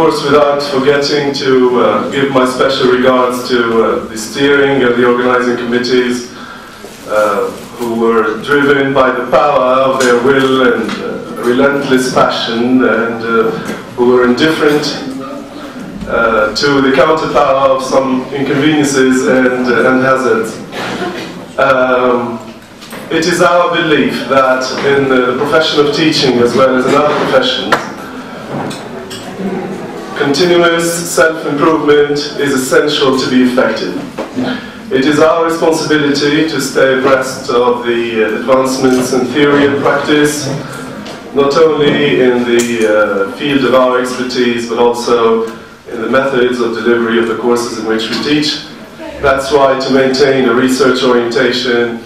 course, without forgetting to give my special regards to the steering and the organizing committees who were driven by the power of their will and relentless passion, and who were indifferent to the counterpower of some inconveniences and hazards. It is our belief that in the profession of teaching, as well as in other professions, continuous self-improvement is essential to be effective. It is our responsibility to stay abreast of the advancements in theory and practice, not only in the field of our expertise, but also in the methods of delivery of the courses in which we teach. That's why, to maintain a research orientation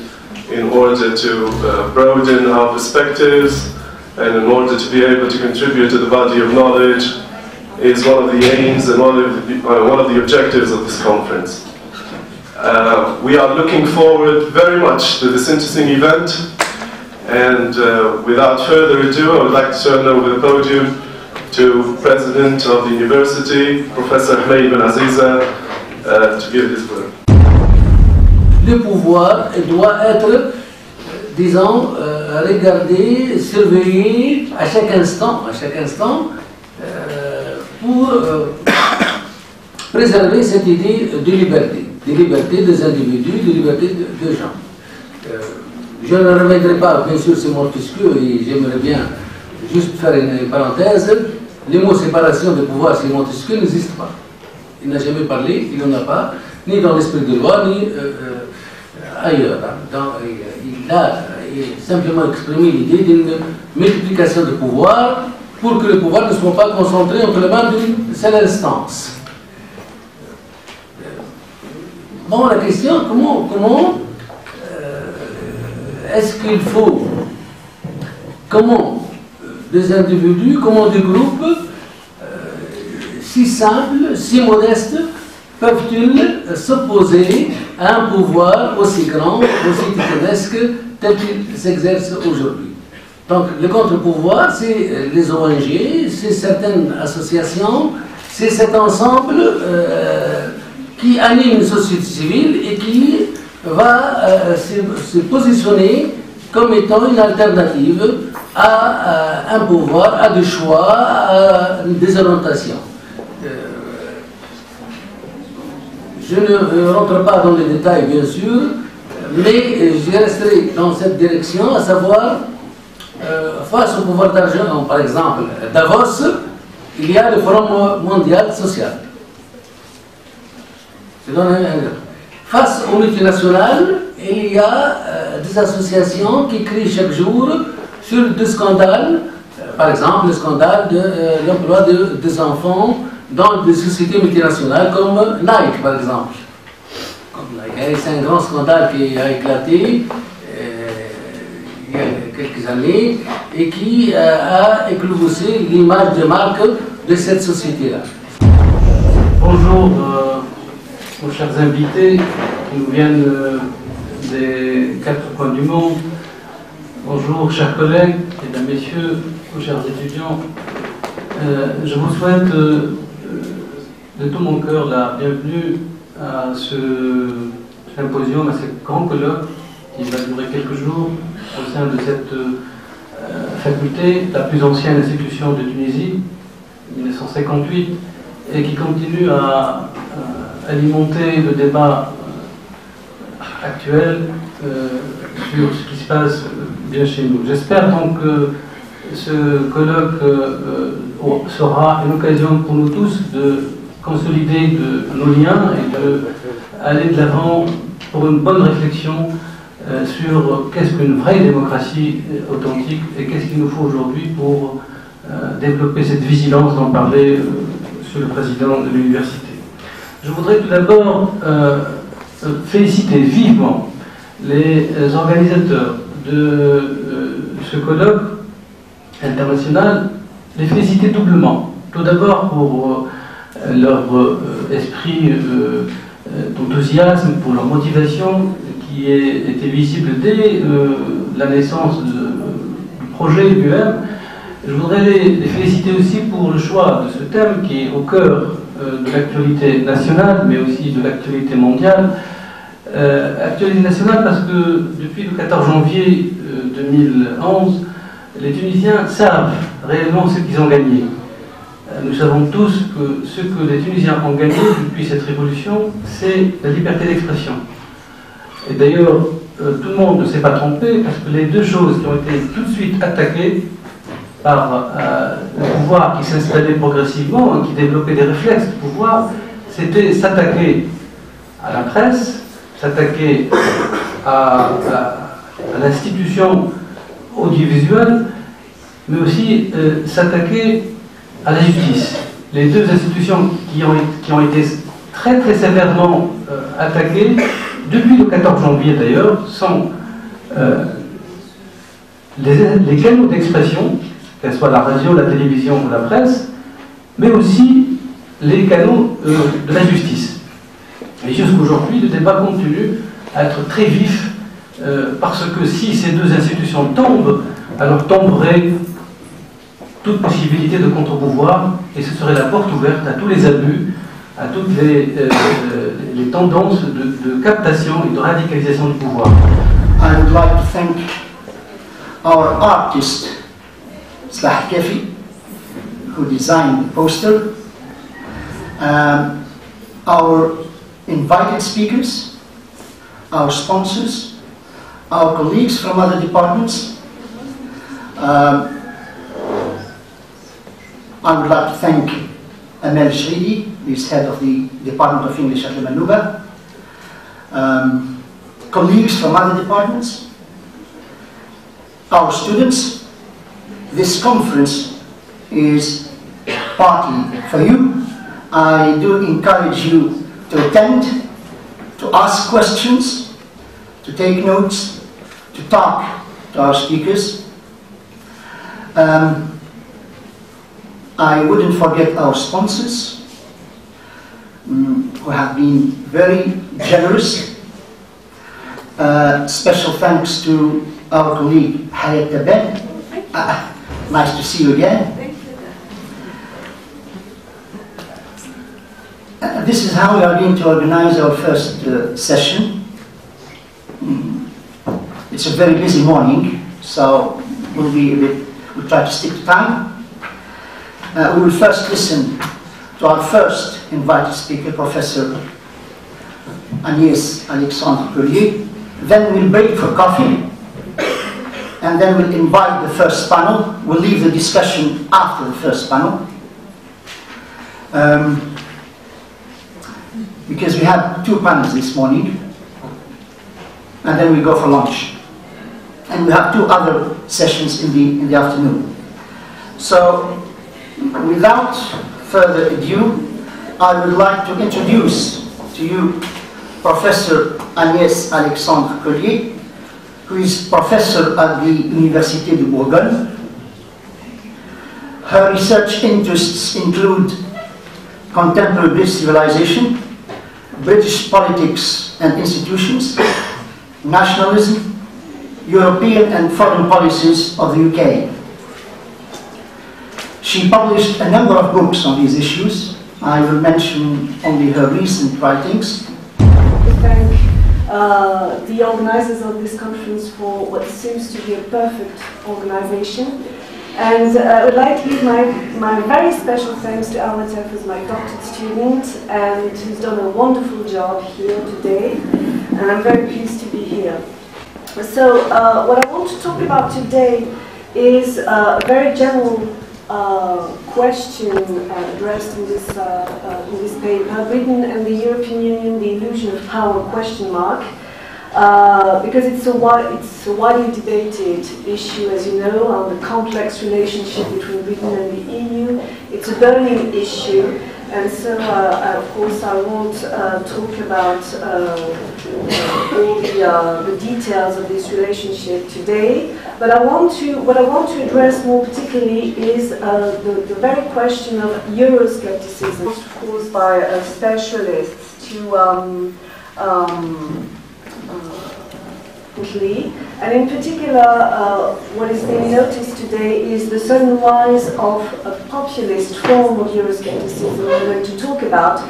in order to broaden our perspectives and in order to be able to contribute to the body of knowledge is one of the aims and one of the objectives of this conference. We are looking forward very much to this interesting event, and without further ado, I would like to turn over the podium to President of the University, Professor Ahmed Ben Aziza, to give his word. Le pouvoir doit être, disons, regardé, surveillé à chaque instant, pour préserver cette idée de liberté des individus, de liberté des gens. Je ne reviendrai pas, bien sûr, sur Montesquieu, et j'aimerais bien juste faire une parenthèse. Le mot séparation de pouvoir chez Montesquieu n'existe pas. Il n'a jamais parlé, il n'en a pas, ni dans l'esprit de loi, ni ailleurs. Il a simplement exprimé l'idée d'une multiplication de pouvoir pour que le pouvoir ne soit pas concentré entre les mains d'une seule instance. Bon, la question, comment est-ce qu'il faut, comment des individus, comment des groupes si simples, si modestes, peuvent-ils s'opposer à un pouvoir aussi grand, aussi titanesque, tel qu'il s'exerce aujourd'hui? Donc, le contre-pouvoir, c'est les ONG, c'est certaines associations, c'est cet ensemble qui anime une société civile et qui va se positionner comme étant une alternative à un pouvoir, à des choix, à des orientations. Je ne rentre pas dans les détails, bien sûr, mais je resterai dans cette direction, à savoir, face au pouvoir d'argent, par exemple, Davos, il y a le Forum mondial social. Je donne un exemple. Face aux multinationales, il y a des associations qui crient chaque jour sur des scandales, par exemple le scandale de l'emploi des enfants dans des sociétés multinationales comme Nike, par exemple. C'est un grand scandale qui a éclaté il y a quelques années et qui a éclaboussé l'image de marque de cette société-là. Bonjour aux chers invités qui nous viennent des quatre coins du monde. Bonjour chers collègues, mesdames, messieurs, aux chers étudiants. Je vous souhaite de tout mon cœur la bienvenue à ce symposium, à ce grand colloque qui va durer quelques jours au sein de cette faculté, la plus ancienne institution de Tunisie, 1958, et qui continue à alimenter le débat actuel sur ce qui se passe bien chez nous. J'espère donc que ce colloque sera une occasion pour nous tous de consolider nos liens et d'aller de l'avant pour une bonne réflexion sur qu'est-ce qu'une vraie démocratie authentique et qu'est-ce qu'il nous faut aujourd'hui pour développer cette vigilance dont parlait Monsieur le Président de l'Université. Je voudrais tout d'abord féliciter vivement les organisateurs de ce colloque international, les féliciter doublement. Tout d'abord pour leur esprit d'enthousiasme, pour leur motivation qui était visible dès la naissance du projet UM. Je voudrais les féliciter aussi pour le choix de ce thème qui est au cœur de l'actualité nationale, mais aussi de l'actualité mondiale. Actualité nationale parce que depuis le 14 janvier 2011, les Tunisiens savent réellement ce qu'ils ont gagné. Nous savons tous que ce que les Tunisiens ont gagné depuis cette révolution, c'est la liberté d'expression. Et d'ailleurs, tout le monde ne s'est pas trompé parce que les deux choses qui ont été tout de suite attaquées par le pouvoir qui s'installait progressivement, qui développait des réflexes de pouvoir, c'était s'attaquer à la presse, s'attaquer à l'institution audiovisuelle, mais aussi s'attaquer à la justice. Les deux institutions qui ont été très très sévèrement attaquées, depuis le 14 janvier d'ailleurs, sont les canaux d'expression, qu'elle soit la radio, la télévision ou la presse, mais aussi les canaux de la justice. Et jusqu'aujourd'hui, le débat continue à être très vif, parce que si ces deux institutions tombent, alors tomberait toute possibilité de contre-pouvoir, et ce serait la porte ouverte à tous les abus, à toutes les tendances de captation et de radicalisation du pouvoir. I would like to thank our artist, Slah Kefi, who designed the poster, our invited speakers, our sponsors, our colleagues from other departments. I would like to thank Eimeel, who is head of the Department of English at the Manuba, colleagues from other departments, our students. This conference is partly for you. I do encourage you to attend, to ask questions, to take notes, to talk to our speakers. I wouldn't forget our sponsors, who have been very generous. Special thanks to our colleague Yahia. Nice to see you again. This is how we are going to organize our first session. It's a very busy morning, so we'll try to stick to time. We will first listen to our first invited speaker, Professor Agnès Alexandre Collier. Then we'll break for coffee, and then we'll invite the first panel. We'll leave the discussion after the first panel. Because we have two panels this morning, and then we go for lunch. And we have two other sessions in the afternoon. So, without further ado, I would like to introduce to you Professor Agnès Alexandre Collier, who is professor at the Université de Bourgogne. Her research interests include contemporary British civilization, British politics and institutions, nationalism, European and foreign policies of the UK. She published a number of books on these issues. I will mention only her recent writings. To thank the organizers of this conference for what seems to be a perfect organization. And I would like to give my very special thanks to Avril, who's my doctorate student and who's done a wonderful job here today. And I'm very pleased to be here. So what I want to talk about today is a very general question addressed in this paper, Britain and the European Union, the illusion of power, question mark. Because it's a widely debated issue, as you know, on the complex relationship between Britain and the EU. It's a burning issue, and so of course I won't talk about all the details of this relationship today. But what I want to address more particularly is the very question of Euroscepticism, caused by specialists to and in particular, what is being noticed today is the sudden rise of a populist form of Euroscepticism we're going to talk about,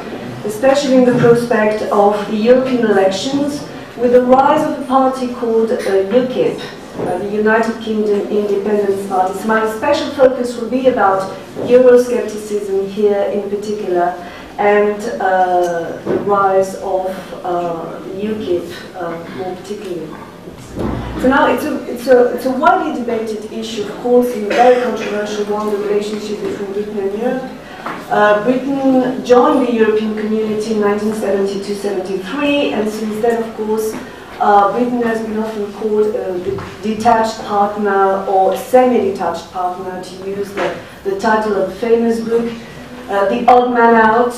especially in the prospect of the European elections, with the rise of a party called UKIP, the United Kingdom Independence Party. So my special focus will be about Euroscepticism here in particular, and the rise of UKIP more particularly. So now it's a widely debated issue, of course, and a very controversial one, the relationship between Britain and Europe. Britain joined the European Community in 1972-73, and since then, of course, Britain has been often called the detached partner or semi-detached partner, to use the title of the famous book, The Odd Man Out,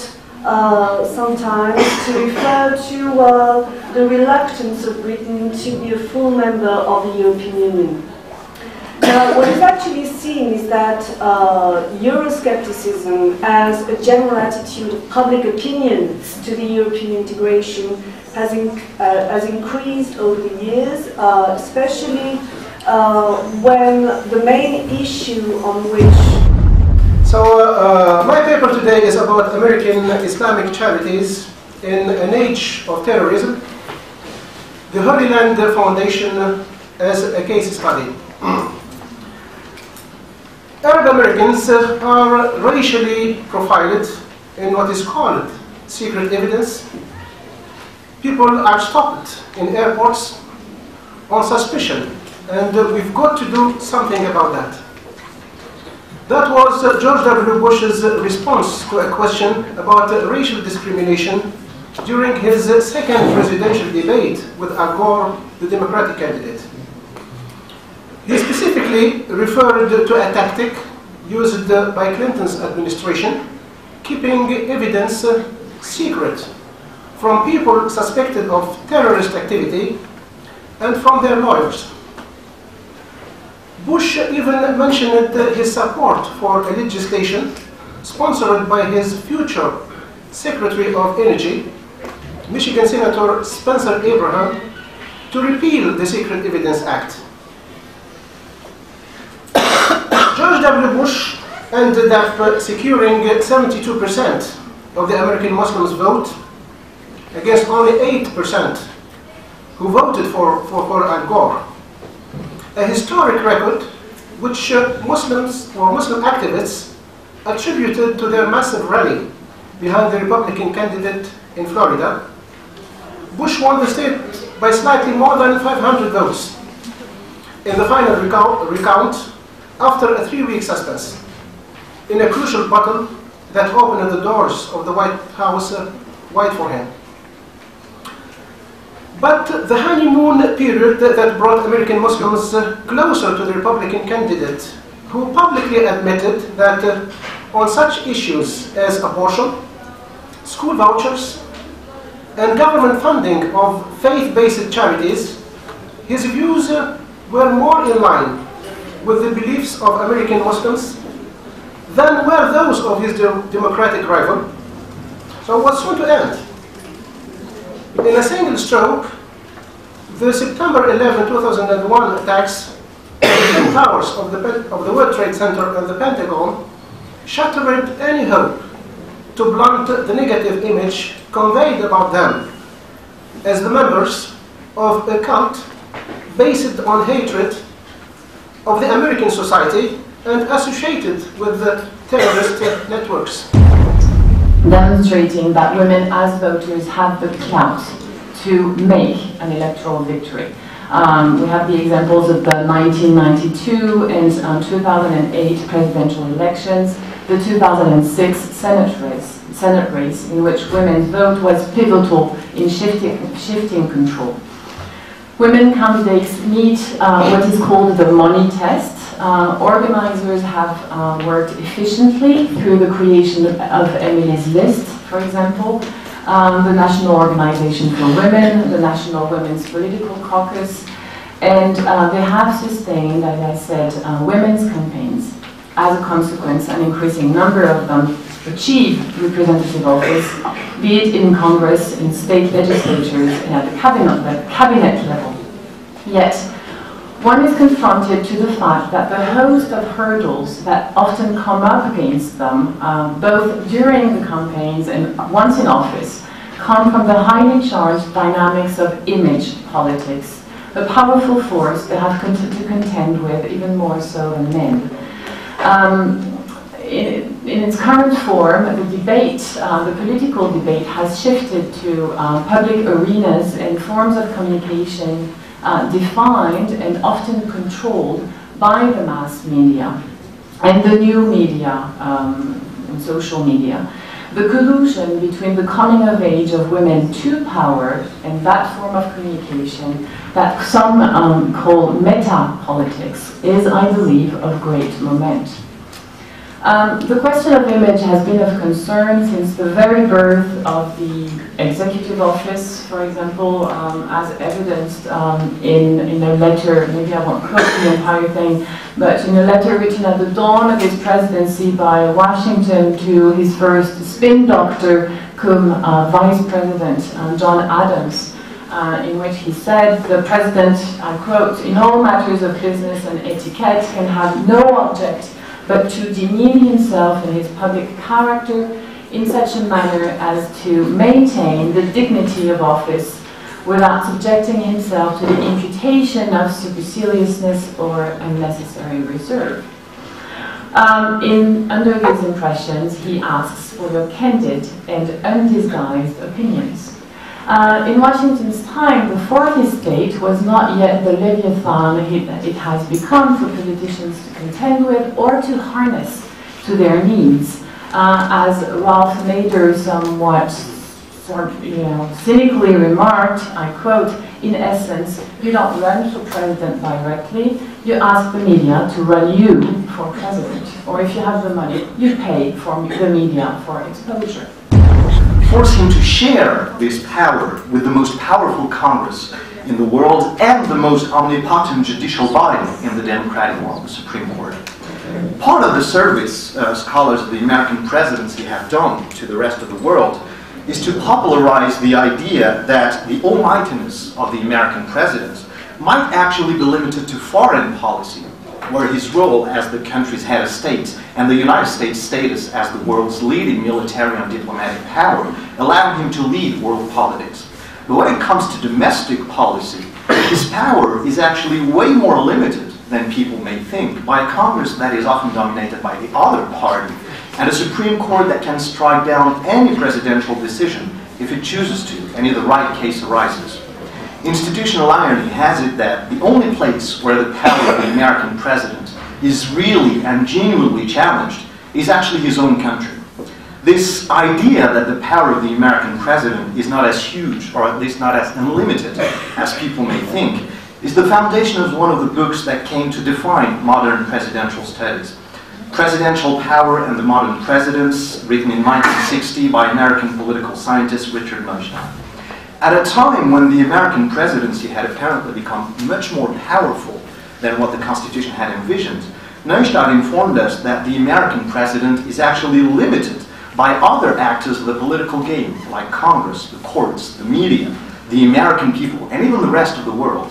sometimes to refer to the reluctance of Britain to be a full member of the European Union. Now, what is actually seen is that Euroscepticism as a general attitude of public opinion to the European integration has increased over the years, especially when the main issue on which... So my paper today is about American Islamic charities in an age of terrorism, the Holy Land Foundation as a case study. Arab Americans are racially profiled in what is called secret evidence. People are stopped in airports on suspicion, and we've got to do something about that. That was George W. Bush's response to a question about racial discrimination during his second presidential debate with Al Gore, the Democratic candidate. He specifically referred to a tactic used by Clinton's administration, keeping evidence secret from people suspected of terrorist activity and from their lawyers. Bush even mentioned his support for a legislation sponsored by his future Secretary of Energy, Michigan Senator Spencer Abraham, to repeal the Secret Evidence Act. George W. Bush ended up securing 72% of the American Muslims' vote against only 8% who voted for Al Gore. A historic record which Muslims or Muslim activists attributed to their massive rally behind the Republican candidate in Florida. Bush won the state by slightly more than 500 votes in the final recount after a 3-week suspense, in a crucial battle that opened the doors of the White House wide for him. But the honeymoon period that brought American Muslims closer to the Republican candidate, who publicly admitted that on such issues as abortion, school vouchers, and government funding of faith-based charities, his views were more in line with the beliefs of American Muslims than were those of his Democratic rival. So what's going to end? In a single stroke, the September 11, 2001 attacks on the Twin Towers of the World Trade Center and the Pentagon shattered any hope to blunt the negative image conveyed about them as the members of a cult based on hatred of the American society and associated with the terrorist networks. Demonstrating that women as voters have the clout to make an electoral victory. We have the examples of the 1992 and 2008 presidential elections, the 2006 Senate race, in which women's vote was pivotal in shifting control. Women candidates meet what is called the money test. Organizers have worked efficiently through the creation of Emily's List, for example, the National Organization for Women, the National Women's Political Caucus, and they have sustained, as I said, women's campaigns. As a consequence, an increasing number of them achieve representative office, be it in Congress, in state legislatures, and at the cabinet level. Yet, one is confronted to the fact that the host of hurdles that often come up against them, both during the campaigns and once in office, come from the highly charged dynamics of image politics, a powerful force they have to contend with even more so than men. In its current form, the debate, the political debate, has shifted to public arenas and forms of communication defined and often controlled by the mass media and the new media and social media. The collusion between the coming of age of women to power and that form of communication that some call meta-politics is, I believe, of great moment. The question of image has been of concern since the very birth of the executive office, for example, as evidenced in a letter, maybe I won't quote the entire thing, but in a letter written at the dawn of his presidency by Washington to his first spin doctor, cum vice president, John Adams, in which he said, the president, I quote, "in all matters of business and etiquette can have no object but to demean himself and his public character in such a manner as to maintain the dignity of office without subjecting himself to the imputation of superciliousness or unnecessary reserve." Under these impressions, he asks for your candid and undisguised opinions. In Washington's time, the fourth estate was not yet the leviathan it has become for politicians to contend with or to harness to their needs. As Ralph Nader somewhat cynically remarked, I quote, "In essence, you don't run for president directly, you ask the media to run you for president. Or if you have the money, you pay for the media for exposure." Force him to share this power with the most powerful Congress in the world and the most omnipotent judicial body in the democratic world, the Supreme Court. Part of the service scholars of the American presidency have done to the rest of the world is to popularize the idea that the almightiness of the American president might actually be limited to foreign policy, where his role as the country's head of state and the United States' status as the world's leading military and diplomatic power allowed him to lead world politics. But when it comes to domestic policy, his power is actually way more limited than people may think by a Congress that is often dominated by the other party and a Supreme Court that can strike down any presidential decision if it chooses to, and if the right case arises. Institutional irony has it that the only place where the power of the American president is really and genuinely challenged is actually his own country. This idea that the power of the American president is not as huge, or at least not as unlimited as people may think, is the foundation of one of the books that came to define modern presidential studies. Presidential Power and the Modern Presidents, written in 1960 by American political scientist Richard Neustadt. At a time when the American presidency had apparently become much more powerful than what the Constitution had envisioned, Neustadt informed us that the American president is actually limited by other actors of the political game, like Congress, the courts, the media, the American people, and even the rest of the world.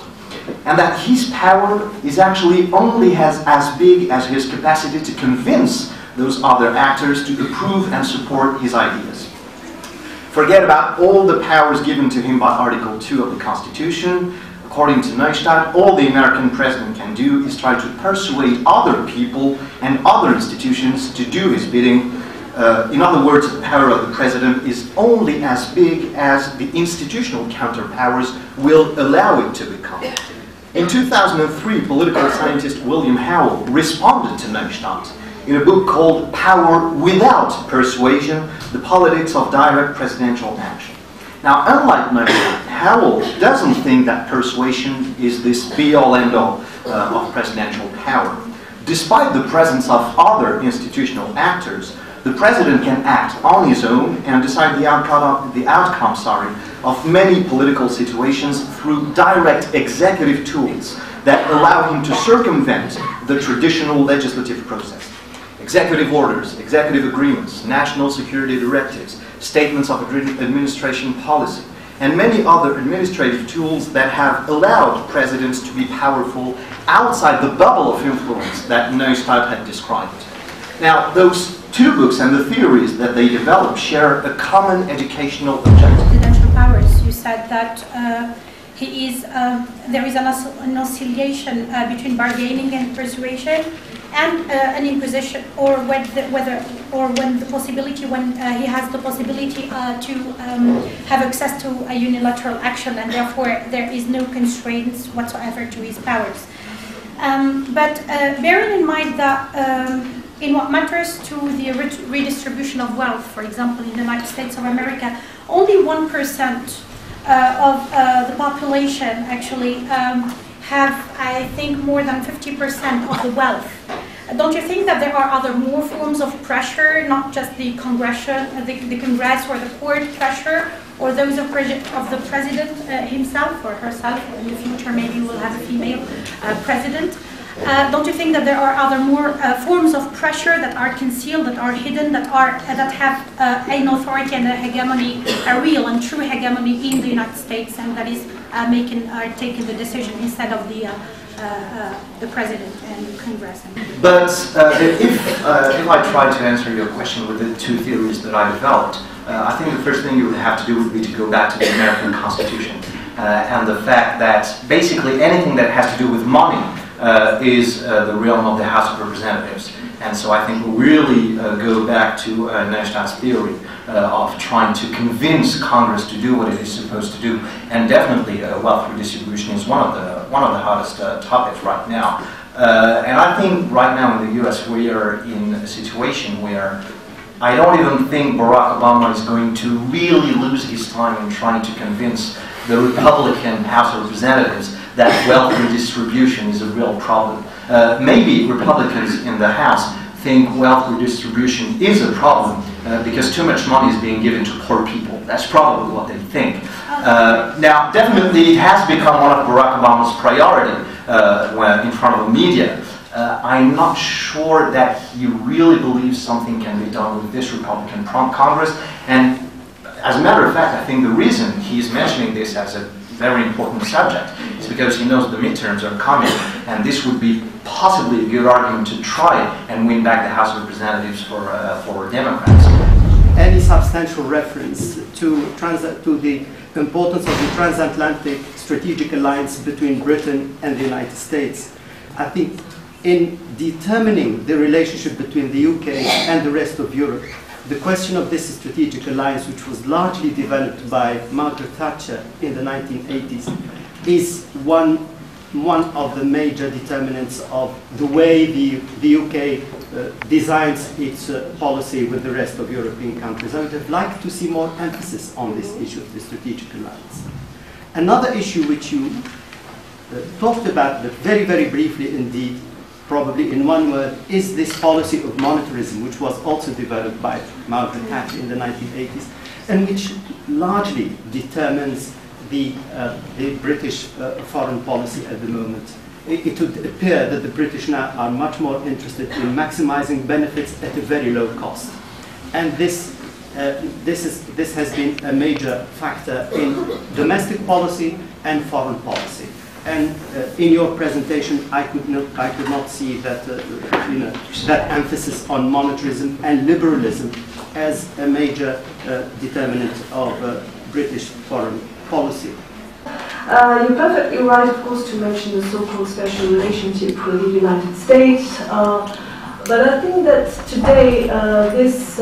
And that his power is actually only as big as his capacity to convince those other actors to approve and support his ideas. Forget about all the powers given to him by Article 2 of the Constitution. According to Neustadt, all the American president can do is try to persuade other people and other institutions to do his bidding. In other words, the power of the president is only as big as the institutional counterpowers will allow it to become. In 2003, political scientist William Howell responded to Neustadt in a book called Power Without Persuasion, The Politics of Direct Presidential Action. Now, unlike Neustadt, Howell doesn't think that persuasion is this be-all end-all of presidential power. Despite the presence of other institutional actors, the president can act on his own and decide the outcome of many political situations through direct executive tools that allow him to circumvent the traditional legislative process. Executive orders, executive agreements, national security directives, statements of administration policy, and many other administrative tools that have allowed presidents to be powerful outside the bubble of influence that Neustadt had described. Now, those two books and the theories that they develop share a common educational objective. Presidential powers, you said that there is an oscillation between bargaining and persuasion, and an imposition, or when he has the possibility to have access to a unilateral action, and therefore there is no constraints whatsoever to his powers. But bearing in mind that in what matters to the redistribution of wealth, for example, in the United States of America, only 1% of the population actually have, I think, more than 50% of the wealth. Don't you think that there are other more forms of pressure, not just the Congress or the court pressure, or those of the president himself or herself? In the future, maybe we'll have a female president. Don't you think that there are other more forms of pressure that are concealed, that are hidden, that have an authority and a hegemony, a real and true hegemony in the United States, and that is taking the decision instead of the president and the Congress? But if I try to answer your question with the two theories that I developed, I think the first thing you would have to do would be to go back to the American Constitution and the fact that basically anything that has to do with money is the realm of the House of Representatives. And so I think we'll really go back to Neustadt's theory of trying to convince Congress to do what it is supposed to do. And definitely wealth redistribution is one of the hottest topics right now. And I think right now in the US we are in a situation where I don't even think Barack Obama is going to really lose his time in trying to convince the Republican House of Representatives that wealth redistribution is a real problem. Maybe Republicans in the House think wealth redistribution is a problem because too much money is being given to poor people. That's probably what they think. Now, definitely it has become one of Barack Obama's priority when in front of the media. I'm not sure that he really believes something can be done with this Republican Congress. And as a matter of fact, I think the reason he's mentioning this as a very important subject is because he knows the midterms are coming, and this would be possibly a good argument to try and win back the House of Representatives for Democrats. Any substantial reference to the importance of the transatlantic strategic alliance between Britain and the United States, I think in determining the relationship between the UK and the rest of Europe, the question of this strategic alliance, which was largely developed by Margaret Thatcher in the 1980s, is one of the major determinants of the way the UK designs its policy with the rest of European countries. I would have liked to see more emphasis on this issue of the strategic alliance. Another issue which you talked about, but very, very briefly indeed, probably in one word, is this policy of monetarism, which was also developed by Margaret Thatcher in the 1980s, and which largely determines the British foreign policy at the moment. It would appear that the British now are much more interested in maximizing benefits at a very low cost. And this has been a major factor in domestic policy and foreign policy. And in your presentation, I could not see that that emphasis on monetarism and liberalism as a major determinant of British foreign policy. You're perfectly right, of course, to mention the so-called special relationship with the United States. But I think that today this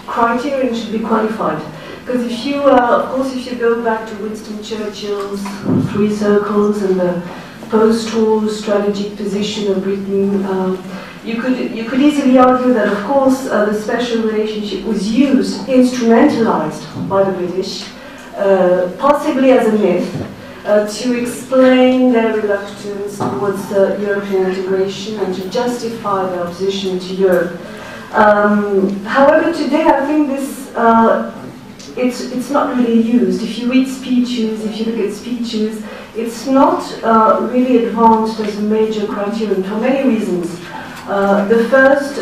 criterion should be qualified. Because if you, of course, if you go back to Winston Churchill's three circles and the post-war strategic position of Britain, you could easily argue that, of course, the special relationship was used, instrumentalized by the British, possibly as a myth, to explain their reluctance towards European integration and to justify their opposition to Europe. However, today I think this. It's not really used. If you read speeches, if you look at speeches, it's not really advanced as a major criterion for many reasons. The first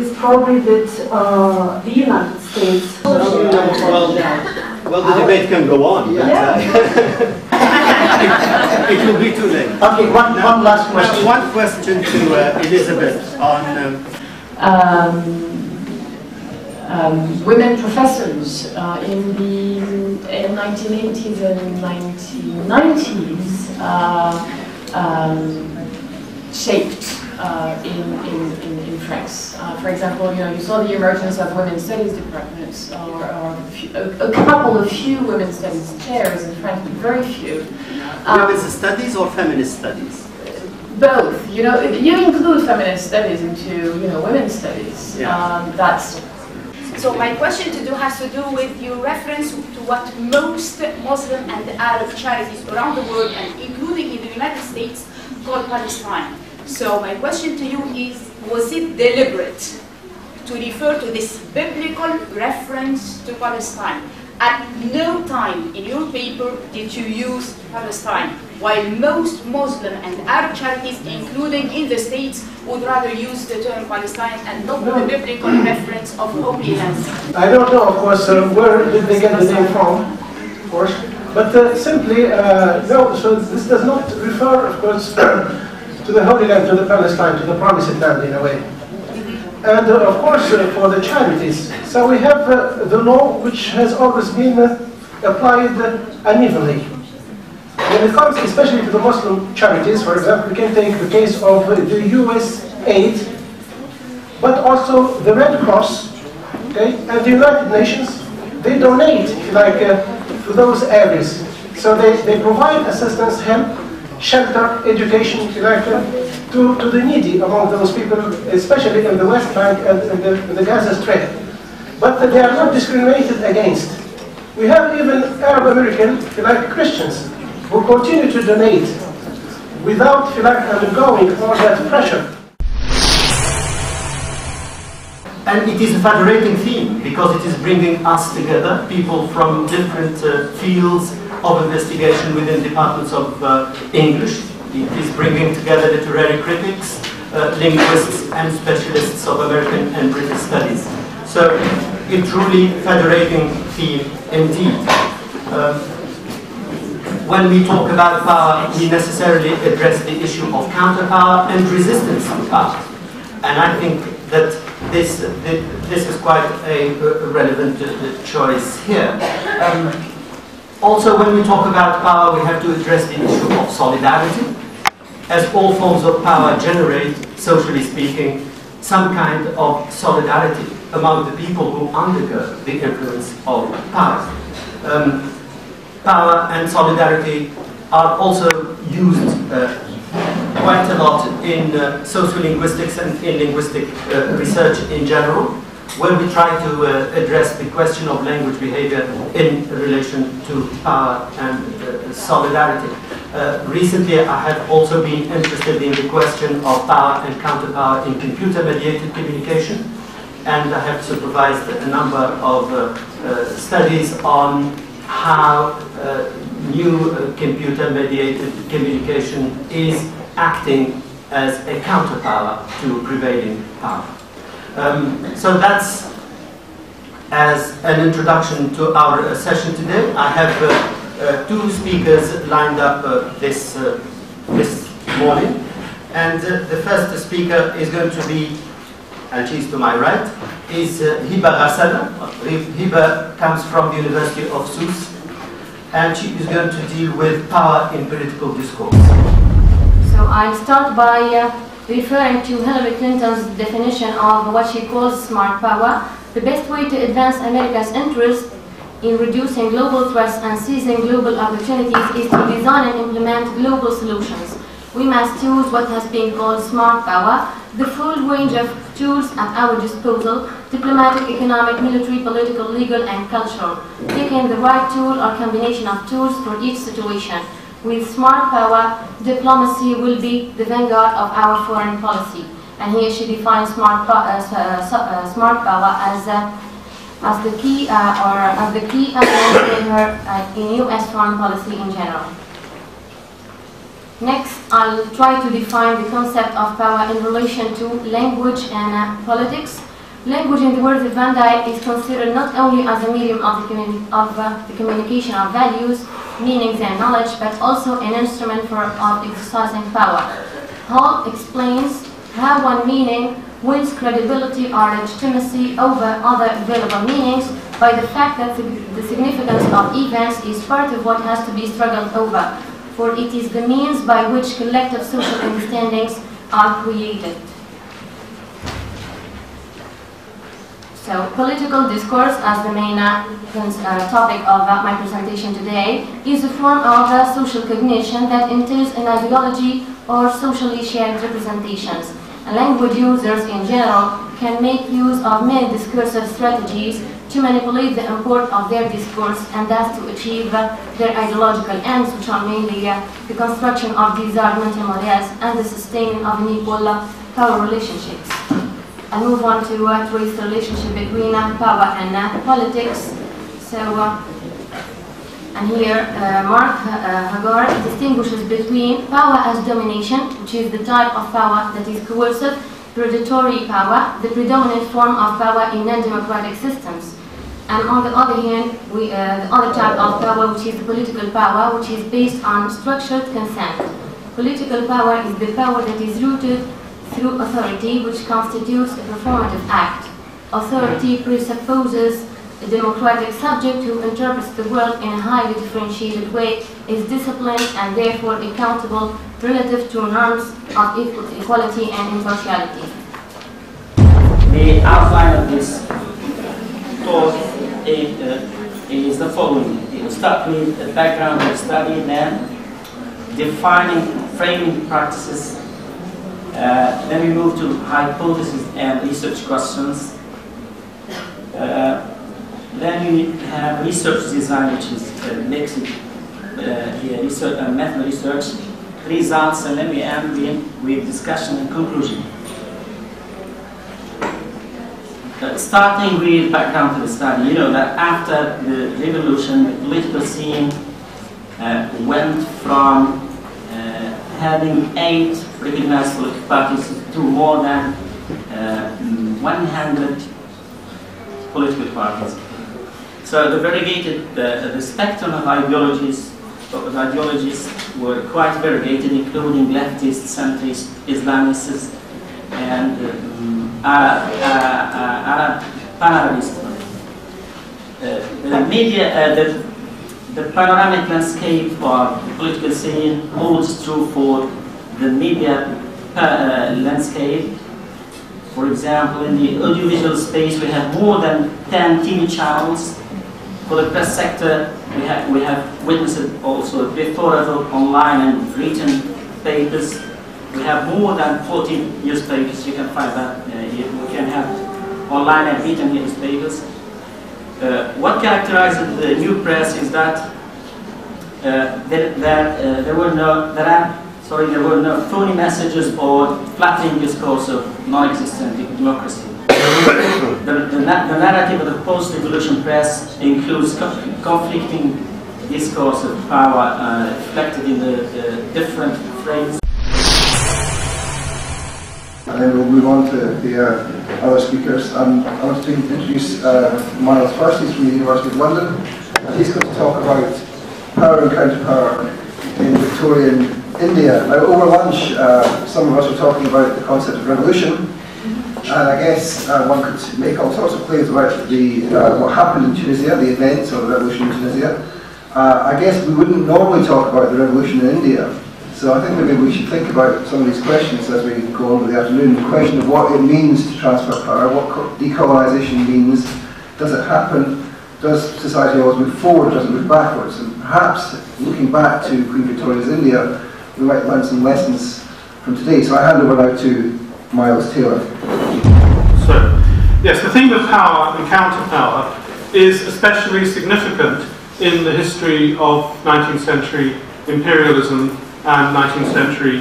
is probably that the United States... Well, the debate can go on. Yeah. It will be too late. Okay, one last question. One question to Elizabeth on women professors in the 1980s and 1990s shaped in France. For example, you saw the emergence of women's studies departments, or a couple of few women's studies chairs in France, but very few. women's studies or feminist studies? Both. You include feminist studies into women's studies. Yeah. That's. So my question has to do with your reference to what most Muslim and Arab charities around the world, and including in the United States, call Palestine. So my question to you is, was it deliberate to refer to this biblical reference to Palestine? At no time in your paper did you use Palestine, while most Muslim and Arab charities, including in the States, would rather use the term Palestine and not the biblical reference of Holy Land. I don't know, of course, where did they get the name from, of course, but simply, no, so this does not refer, of course, to the Holy Land, to the Palestine, to the Promised Land in a way. And of course, for the charities, so we have the law which has always been applied unevenly. When it comes especially to the Muslim charities, for example, we can take the case of the US aid, but also the Red Cross, okay, and the United Nations. They donate to those areas. So they provide assistance, help, shelter, education, to the needy among those people, especially in the West Bank and in the Gaza Strip. But they are not discriminated against. We have even Arab American Christians who continue to donate without undergoing all that pressure. And it is a federating theme because it is bringing us together, people from different fields of investigation within departments of English. It is bringing together literary critics, linguists and specialists of American and British studies. So a truly federating theme indeed. When we talk about power, we necessarily address the issue of counterpower and resistance to power. And I think that this is quite a relevant choice here. Also, when we talk about power, we have to address the issue of solidarity, as all forms of power generate, socially speaking, some kind of solidarity among the people who undergo the influence of power. Power and solidarity are also used quite a lot in sociolinguistics and in linguistic research in general, where we try to address the question of language behavior in relation to power and solidarity. Recently, I have also been interested in the question of power and counterpower in computer-mediated communication, and I have supervised a number of studies on how new computer-mediated communication is acting as a counterpower to prevailing power. So that's as an introduction to our session today. I have two speakers lined up this morning, and the first speaker is going to be, and she's to my right, is Ridha. Ridha comes from the University of Sousse, and she is going to deal with power in political discourse. So I'll start by referring to Hillary Clinton's definition of what she calls smart power. The best way to advance America's interest in reducing global threats and seizing global opportunities is to design and implement global solutions. We must use what has been called smart power, the full range of tools at our disposal: diplomatic, economic, military, political, legal, and cultural. Taking the right tool or combination of tools for each situation. With smart power, diplomacy will be the vanguard of our foreign policy. And here she defines smart power as the key element in her in U.S. foreign policy in general. Next, I'll try to define the concept of power in relation to language and politics. Language, in the words of Van Dyck, is considered not only as a medium of the communication of values, meanings and knowledge, but also an instrument of exercising power. Hall explains how one meaning wins credibility or legitimacy over other available meanings by the fact that the significance of events is part of what has to be struggled over, for it is the means by which collective social understandings are created. So, political discourse, as the main topic of my presentation today, is a form of social cognition that entails an ideology or socially shared representations. And language users in general can make use of many discursive strategies to manipulate the import of their discourse and thus to achieve their ideological ends, which are mainly the construction of desired mental models and the sustaining of unequal power relationships. I move on to trace the relationship between power and politics. So, and here Mark Haggard distinguishes between power as domination, which is the type of power that is coercive, predatory power, the predominant form of power in non-democratic systems. And on the other hand, the other type of power, which is the political power, which is based on structured consent. Political power is the power that is rooted through authority, which constitutes a performative act. Authority presupposes a democratic subject who interprets the world in a highly differentiated way, is disciplined and therefore accountable relative to norms of equality and impartiality. The outline of this talk is the following. It will start with the background of study, then defining, framing practices. Then we move to hypotheses and research questions. Then we have research design, which is mixed research and method research, results, and then we end with discussion and conclusion. Starting with background to the study, you know that after the revolution, the political scene went from having 8 recognized political parties to more than 100 political parties. So the variegated, the spectrum of ideologies were quite variegated, including leftists, centrists, Islamists, and Arab pan-Arabists. The media, the panoramic landscape of the political scene holds true for the media landscape. For example, in the audiovisual space, we have more than 10 TV channels. For the press sector, we have witnessed also a plethora of online and written papers. We have more than 40 newspapers. You can find that here. We can have online and written newspapers. What characterizes the new press is that there were no phony messages or flattering discourse of non-existent democracy. The narrative of the post-revolution press includes conflicting discourse of power reflected in the different phrases. And then we'll move on to the other speakers. I want to introduce Miles first. He's from the University of London, and he's going to talk about power and counter-power in Victorian India. Now, over lunch, some of us were talking about the concept of revolution, and I guess one could make all sorts of claims about the what happened in Tunisia, the events of the revolution in Tunisia. I guess we wouldn't normally talk about the revolution in India. So I think maybe we should think about some of these questions as we go on with the afternoon. The question of what it means to transfer power, what decolonisation means, does it happen, does society always move forward, does it move backwards? And perhaps, looking back to Queen Victoria's India, we might learn some lessons from today. So I hand over now to Miles Taylor. So, yes, the theme of power and counter-power is especially significant in the history of 19th century imperialism and 19th century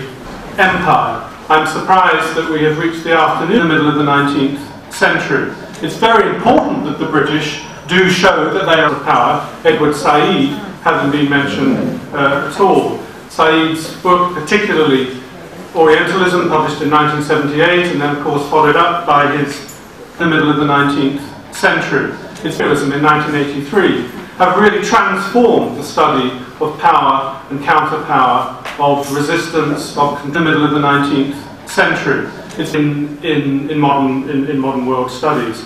empire. I'm surprised that we have reached the afternoon in the middle of the 19th century. It's very important that the British do show that they are the power. Edward Said hasn't been mentioned at all. Said's book, particularly Orientalism, published in 1978, and then of course followed up by his the middle of the 19th century. Its realism in 1983 have really transformed the study of power and counter-power, of resistance, of the middle of the 19th century. It's in modern world studies.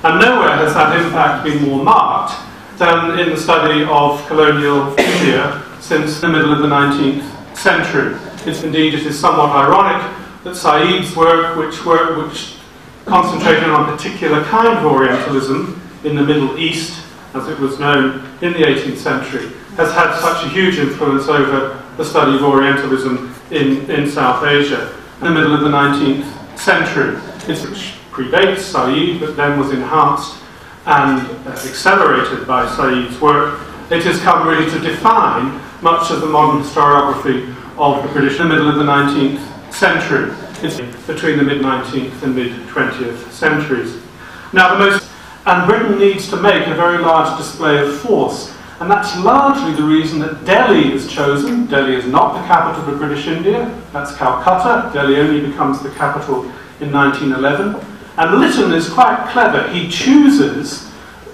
And nowhere has that impact been more marked than in the study of colonial India since the middle of the 19th century. Indeed, it is somewhat ironic that Said's work, which concentrated on a particular kind of Orientalism in the Middle East, as it was known in the 18th century, has had such a huge influence over the study of Orientalism in South Asia in the middle of the 19th century. Which predates Said, but then was enhanced and accelerated by Said's work. It has come really to define much of the modern historiography of the British in the middle of the 19th century. It's between the mid-19th and mid-20th centuries. Now, Britain needs to make a very large display of force, and that's largely the reason that Delhi is chosen. Delhi is not the capital of British India, that's Calcutta. Delhi only becomes the capital in 1911. And Lytton is quite clever. He chooses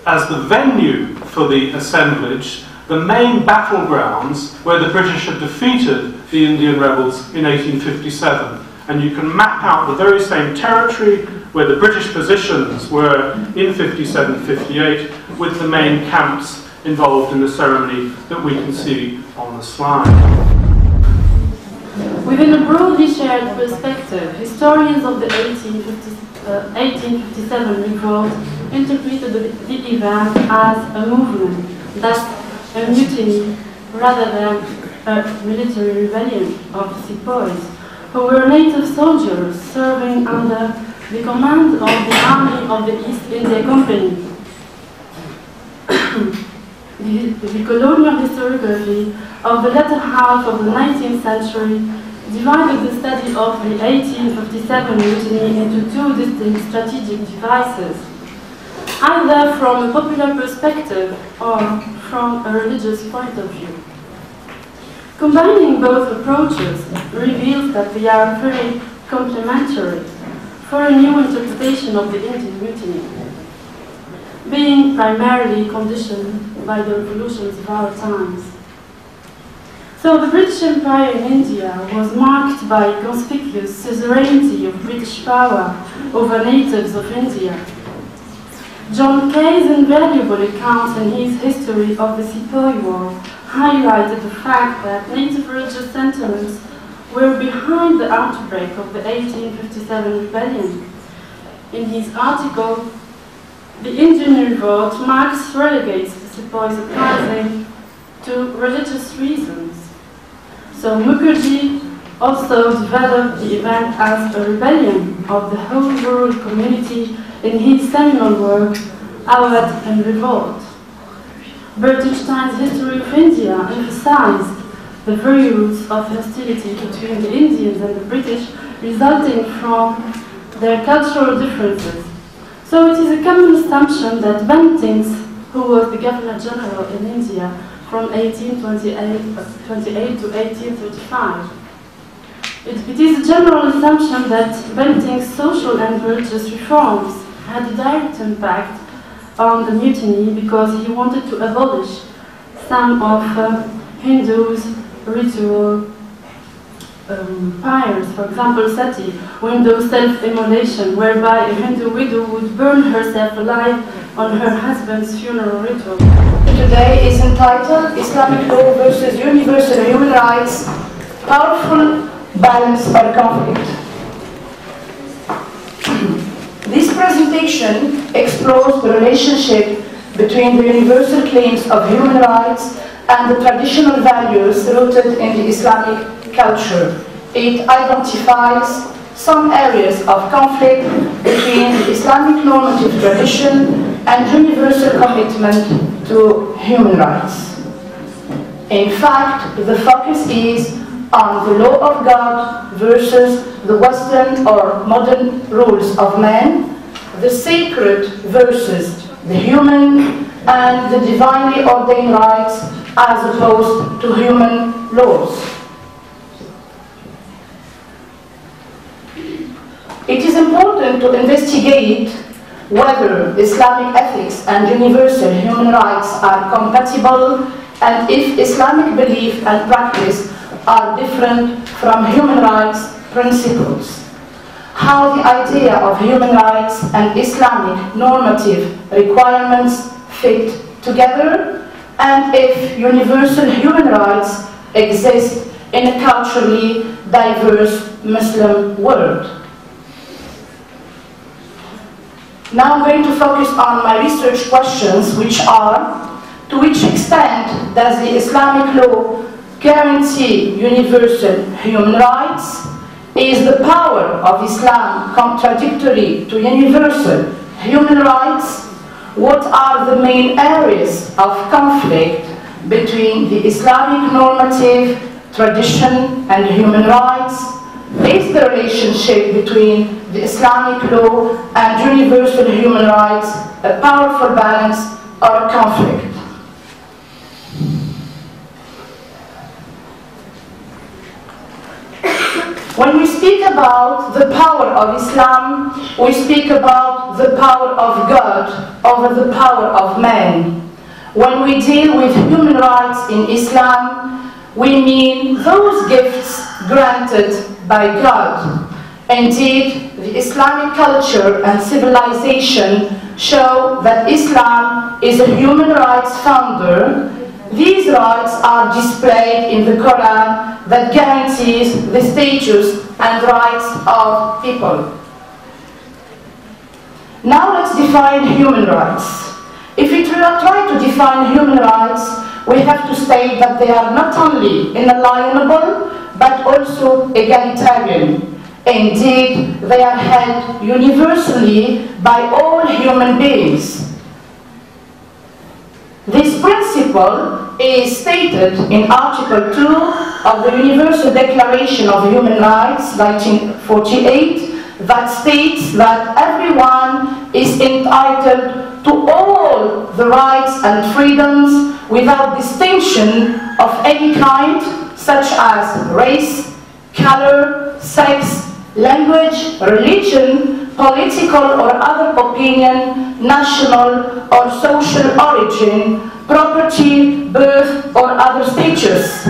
as the venue for the assemblage the main battlegrounds where the British had defeated the Indian rebels in 1857. And you can map out the very same territory where the British positions were in 57-58 with the main camps involved in the ceremony that we can see on the slide. Within a broadly shared perspective, historians of the 1857 revolt interpreted the event as a movement, thus a mutiny, rather than a military rebellion of sepoys, who were native soldiers serving under the command of the Army of the East India Company. The colonial historiography of the latter half of the 19th century divided the study of the 1857 mutiny into two distinct strategic devices, either from a popular perspective or from a religious point of view. Combining both approaches reveals that they are very complementary for a new interpretation of the Indian mutiny, being primarily conditioned by the revolutions of our times. So the British Empire in India was marked by conspicuous suzerainty of British power over natives of India. John Kay's invaluable account in his History of the Sepoy War highlighted the fact that native religious sentiments were behind the outbreak of the 1857 rebellion. In his article, The Indian Revolt, Marx relegates the Sepoys' uprising to religious reasons. So Mukherjee also developed the event as a rebellion of the whole rural community in his seminal work, Awad and Revolt. Bertrand Stein's History of India emphasized the very roots of hostility between the Indians and the British resulting from their cultural differences. So it is a common assumption that Bantings, who was the Governor General in India from 1828 to 1835, it is a general assumption that Banting's social and religious reforms had a direct impact on the mutiny because he wanted to abolish some of Hindus' ritual pyres, for example sati, window self-immolation, whereby a Hindu widow would burn herself alive on her husband's funeral ritual. Today is entitled Islamic Law versus Universal Human Rights, Powerful Balance or Conflict. This presentation explores the relationship between the universal claims of human rights and the traditional values rooted in the Islamic culture. It identifies some areas of conflict between the Islamic normative tradition and universal commitment to human rights. In fact, the focus is on the law of God versus the Western or modern rules of man, the sacred versus the human, and the divinely ordained rights as opposed to human laws. It is important to investigate whether Islamic ethics and universal human rights are compatible, and if Islamic belief and practice are different from human rights principles. How the idea of human rights and Islamic normative requirements fit together, and if universal human rights exist in a culturally diverse Muslim world. Now I'm going to focus on my research questions, which are: to which extent does the Islamic law guarantee universal human rights? Is the power of Islam contradictory to universal human rights? What are the main areas of conflict between the Islamic normative, tradition, and human rights? Is the relationship between the Islamic law and universal human rights a powerful balance or a conflict? When we speak about the power of Islam, we speak about the power of God over the power of man. When we deal with human rights in Islam, we mean those gifts granted by God. Indeed, the Islamic culture and civilization show that Islam is a human rights founder. These rights are displayed in the Quran that guarantees the status and rights of people. Now let's define human rights. If we try to define human rights, we have to state that they are not only inalienable, but also egalitarian. Indeed, they are held universally by all human beings. This principle is stated in Article 2 of the Universal Declaration of Human Rights, 1948, that states that everyone is entitled to all the rights and freedoms without distinction of any kind, such as race, color, sex, language, religion, political or other opinion, national or social origin, property, birth, or other status.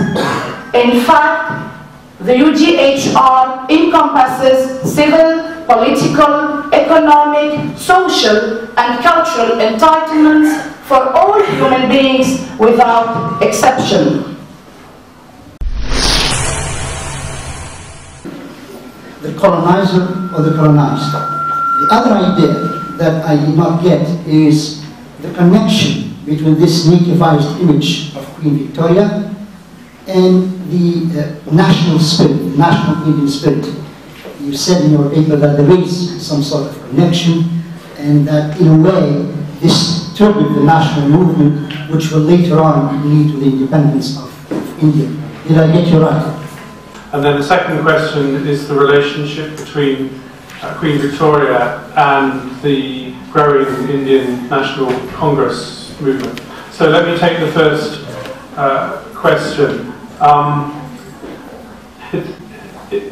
In fact, the UGHR encompasses civil, political, economic, social, and cultural entitlements for all human beings without exception. The colonizer or the colonized. The other idea that I did not get is the connection between this nativized image of Queen Victoria and the national spirit, national Indian spirit. You said in your paper that there is some sort of connection, and that in a way this triggered the national movement, which will later on lead to the independence of India. Did I get you right? And then the second question is the relationship between Queen Victoria and the growing Indian National Congress movement. So let me take the first question.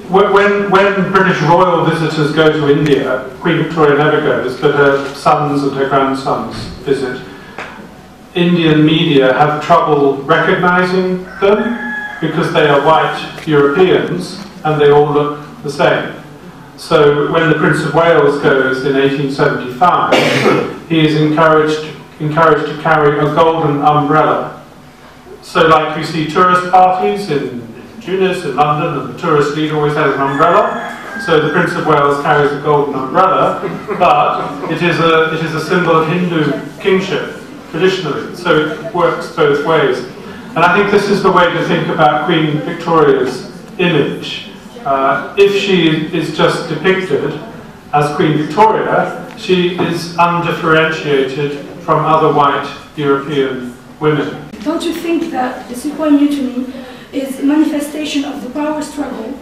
When British royal visitors go to India, Queen Victoria never goes, but her sons and her grandsons visit. Indian media have trouble recognizing them because they are white Europeans and they all look the same. So when the Prince of Wales goes in 1875, he is encouraged to carry a golden umbrella. So like you see tourist parties in Tunis, in London, and the tourist leader always has an umbrella. So the Prince of Wales carries a golden umbrella, but it is a symbol of Hindu kingship, traditionally. So it works both ways. And I think this is the way to think about Queen Victoria's image. If she is just depicted as Queen Victoria, she is undifferentiated from other white European women. Don't you think that the Sepoy Mutiny is a manifestation of the power struggle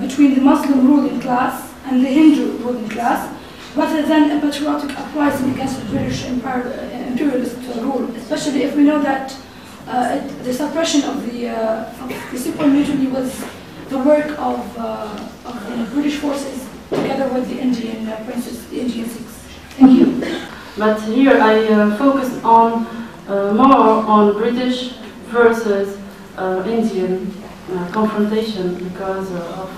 between the Muslim ruling class and the Hindu ruling class, rather than a patriotic uprising against the British imperialist rule, especially if we know that the suppression of the Sepoy Mutiny was the work of the British forces together with the Indian princes, the Indian Sikhs. Thank you. But here I focus on more on British versus Indian confrontation because of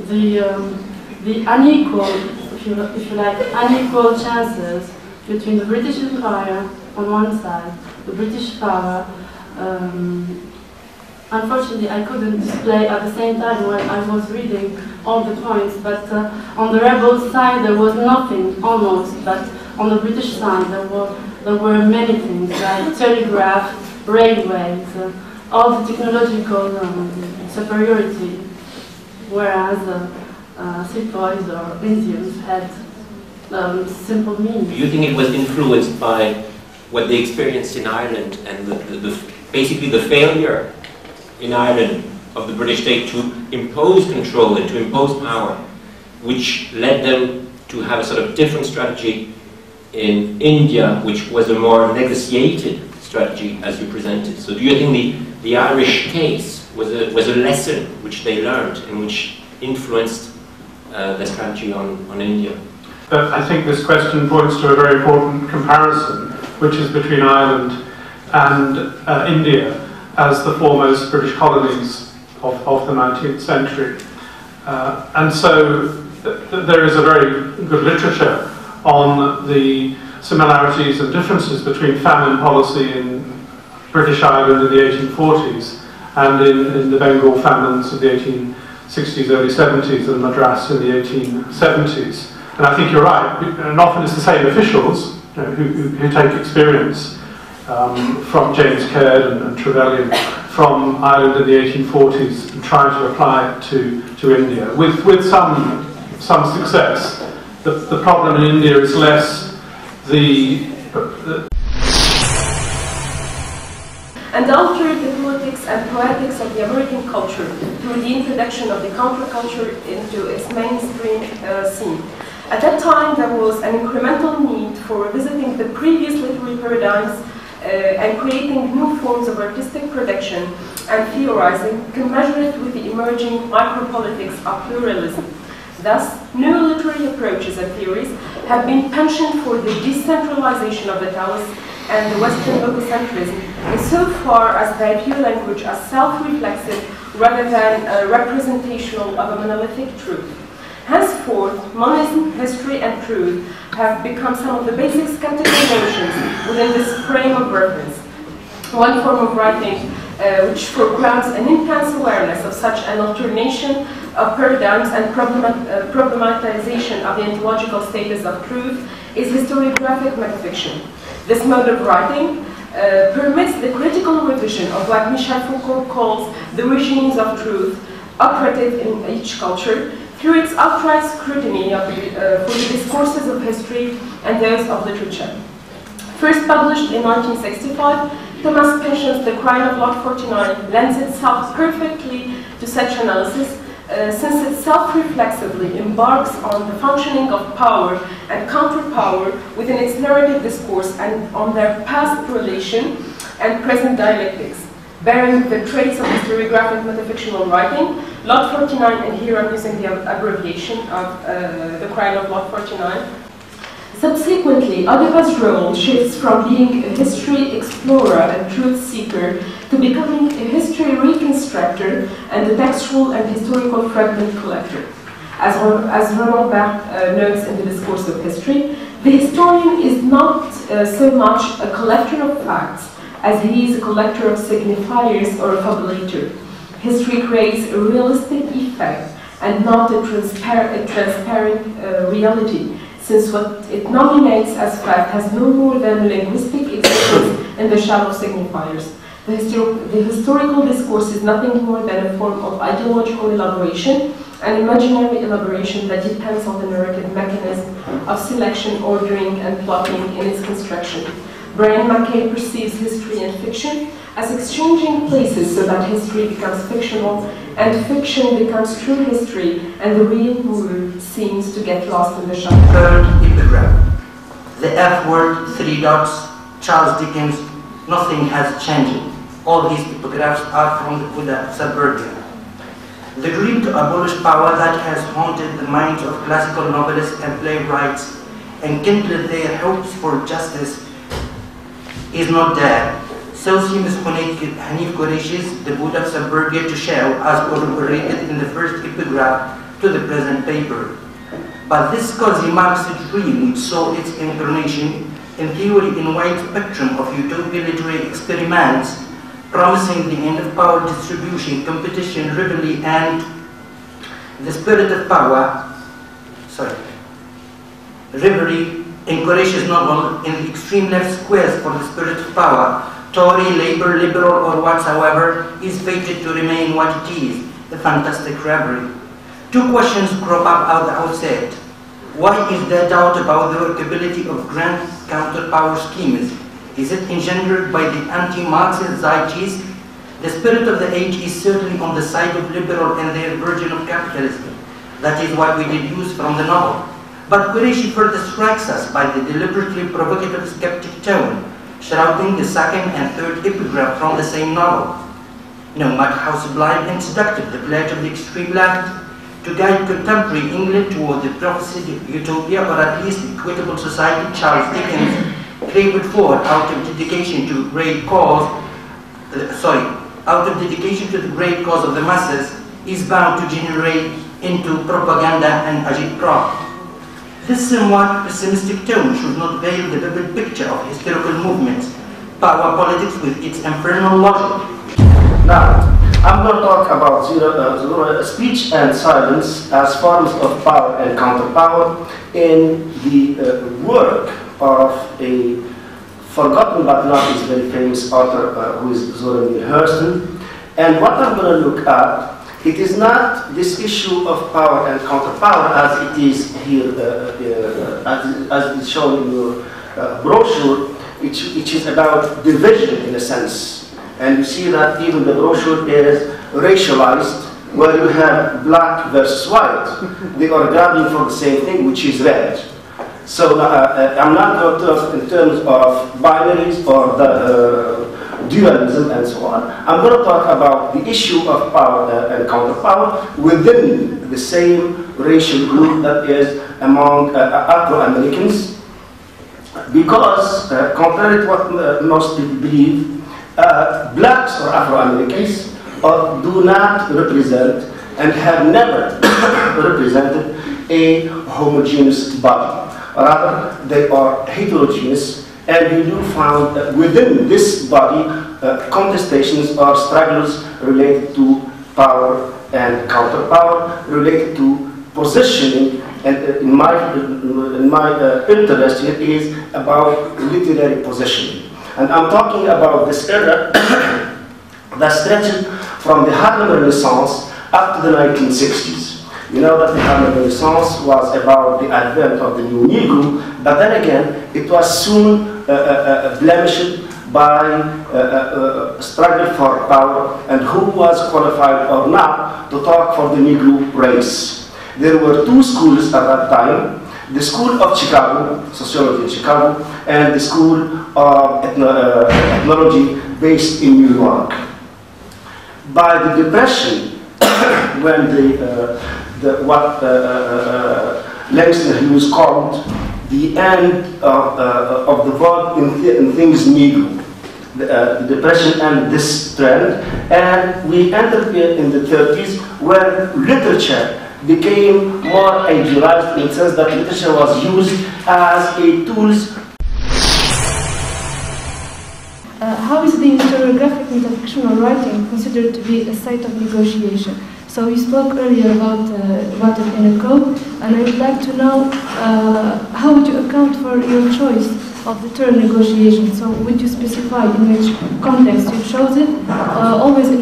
the unequal, if you like, unequal chances between the British Empire on one side, the British power. Unfortunately, I couldn't display at the same time when I was reading all the points, but on the rebel side there was nothing, almost, but on the British side there were many things, like telegraph, railways, all the technological superiority, whereas sepoys or Indians had simple means. Do you think it was influenced by what they experienced in Ireland and basically the failure in Ireland of the British state to impose control and to impose power, which led them to have a sort of different strategy in India, which was a more negotiated strategy as you presented? So do you think the Irish case was a lesson which they learned and which influenced their strategy on India? I think this question points to a very important comparison, which is between Ireland and India as the foremost British colonies of the 19th century. And so there is a very good literature on the similarities and differences between famine policy in British Ireland in the 1840s and in the Bengal famines of the 1860s, early 70s, and Madras in the 1870s. And I think you're right, and often it's the same officials who take experience from James Caird and Trevelyan from Ireland in the 1840s and try to apply it to India with some success. The problem in India is less and altered the politics and poetics of the American culture through the introduction of the counterculture into its mainstream scene. At that time, there was an incremental need for revisiting the previous literary paradigms and creating new forms of artistic production and theorizing commensurate with the emerging micropolitics of pluralism. Thus, new literary approaches and theories have been pensioned for the decentralization of the Taoist and the Western logocentrism, insofar as they view language as self-reflexive rather than representational of a monolithic truth. Henceforth, monism, history, and truth have become some of the basic skeptical notions within this frame of reference. One form of writing which foregrounds an intense awareness of such an alternation of paradigms and problematization of the ontological status of truth is historiographic metafiction. This mode of writing permits the critical revision of what Michel Foucault calls the regimes of truth operative in each culture, through its outright scrutiny of for the discourses of history and those of literature. First published in 1965, Thomas Pynchon's The Crime of Lot 49 lends itself perfectly to such analysis, since it self-reflexively embarks on the functioning of power and counterpower within its narrative discourse and on their past relation and present dialectics. Bearing the traits of historiographic metafictional writing, Lot 49, and here I'm using the abbreviation of The Crime of Lot 49. Subsequently, Oedipu's role shifts from being a history explorer and truth seeker to becoming a history reconstructor and a textual and historical fragment collector. As Roland Barthes notes in the Discourse of History, the historian is not so much a collector of facts as he is a collector of signifiers or a fabulator. History creates a realistic effect and not a transparent reality, since what it nominates as fact has no more than a linguistic existence in the shallow signifiers. The historical discourse is nothing more than a form of ideological elaboration, an imaginary elaboration that depends on the narrative mechanism of selection, ordering, and plotting in its construction. Brian Mackay perceives history and fiction as exchanging places so that history becomes fictional and fiction becomes true history, and the real mover seems to get lost in the shadow. Third epigraph. The F word, 3 dots, Charles Dickens, nothing has changed. All his epigraphs are from the suburbia. The dream to abolish power that has haunted the minds of classical novelists and playwrights and kindle their hopes for justice is not there. So seems Hanif Qureshi's The Buddha of Suburbia to show, as corroborated in the first epigraph to the present paper. But this quasi-Marxist dream, which saw its incarnation in theory in wide spectrum of utopia literary experiments, promising the end of power distribution, competition, rivalry, and the spirit of power, rivalry encourages novel in the extreme left squares for the spirit of power. Tory, Labour, Liberal, or whatsoever is fated to remain what it is, a fantastic reverie. Two questions crop up at the outset. Why is there doubt about the workability of grand counter-power schemes? Is it engendered by the anti-Marxist zeitgeist? The spirit of the age is certainly on the side of liberal and their version of capitalism. That is what we deduce from the novel. But Qureshi further strikes us by the deliberately provocative skeptic tone, shrouding the second and third epigraph from the same novel. No matter how sublime and seductive the pledge of the extreme left to guide contemporary England toward the prophesied utopia, or at least equitable society Charles Dickens craved for out of dedication to the great cause of the masses, is bound to generate into propaganda and agitprop. This somewhat pessimistic tone should not veil the vivid picture of historical movements, power politics with its infernal logic. Now, I'm going to talk about speech and silence as forms of power and counterpower in the work of a forgotten but not his very famous author who is Zora Neale Hurston. And what I'm going to look at, it is not this issue of power and counterpower as it is here, as is shown in your brochure, which is about division in a sense. And you see that even the brochure is racialized, where you have black versus white. They are grabbing for the same thing, which is red. So I'm not going to talk in terms of binaries or the dualism and so on. I'm going to talk about the issue of power and counterpower within the same racial group that is among Afro-Americans. Because, contrary to what most people believe, blacks or Afro-Americans do not represent and have never represented a homogeneous body. Rather, they are heterogeneous, and you do find within this body contestations or struggles related to power and counterpower, related to positioning. And in my interest here is about literary positioning. And I'm talking about this era that stretched from the Harlem Renaissance up to the 1960s. You know that the Harlem Renaissance was about the advent of the new Negro, but then again, it was soon blemished by struggle for power and who was qualified or not to talk for the Negro race. There were two schools at that time, the School of Chicago, sociology in Chicago, and the School of Ethnology based in New York. By the Depression, when what Langston Hughes called the end of the world in things Negro, the Depression ended this trend, and we entered in the 30s where literature became more idealized in the sense that literature was used as a tool. How is the historiographic metafictional writing considered to be a site of negotiation? So you spoke earlier about an inner code, and I would like to know how would you account for your choice of the term negotiation? So would you specify in which context you chose it, always in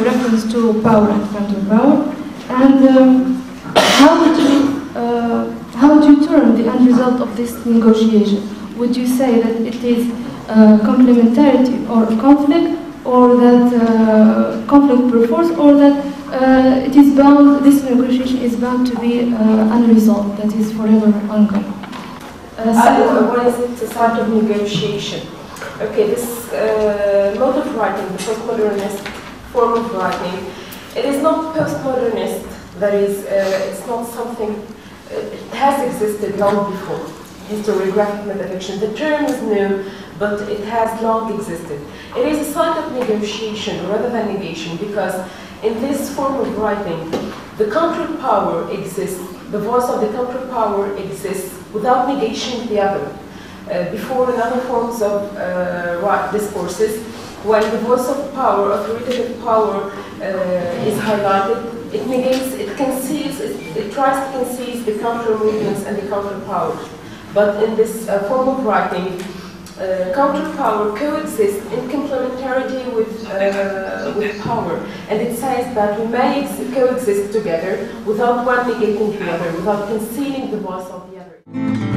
reference to power and counterpower? And how would you term the end result of this negotiation? Would you say that it is complementarity or conflict, or that conflict perforce, or that it is bound, this negotiation is bound to be unresolved, that is forever ongoing? What is it, a site of negotiation? Okay, this mode of writing, the postmodernist form of writing, it is not postmodernist, that is, it's not something, it has existed long before. historiographic metafiction. The term is new, but it has long existed. It is a sign of negotiation rather than negation, because in this form of writing, the counter-power exists, the voice of the counter-power exists without negation of the other. Before in other forms of discourses, when the voice of power, authoritative power, is highlighted, it negates, it conceals, it tries to conceal the counter-movements and the counter-powers. But in this form of writing, counter-power coexists in complementarity with power. And it says that we may coexist together without one negating the other, without concealing the voice of the other.